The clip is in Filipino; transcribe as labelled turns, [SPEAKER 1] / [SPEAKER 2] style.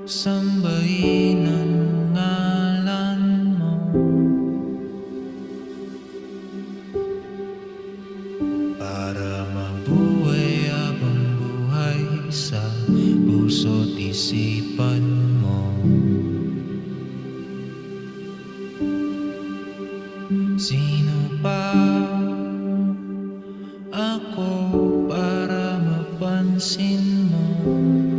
[SPEAKER 1] Sambahin ang ngalan mo, para mabuhay habang buhay sa puso't isipan mo. Sino pa ako para mapansin mo?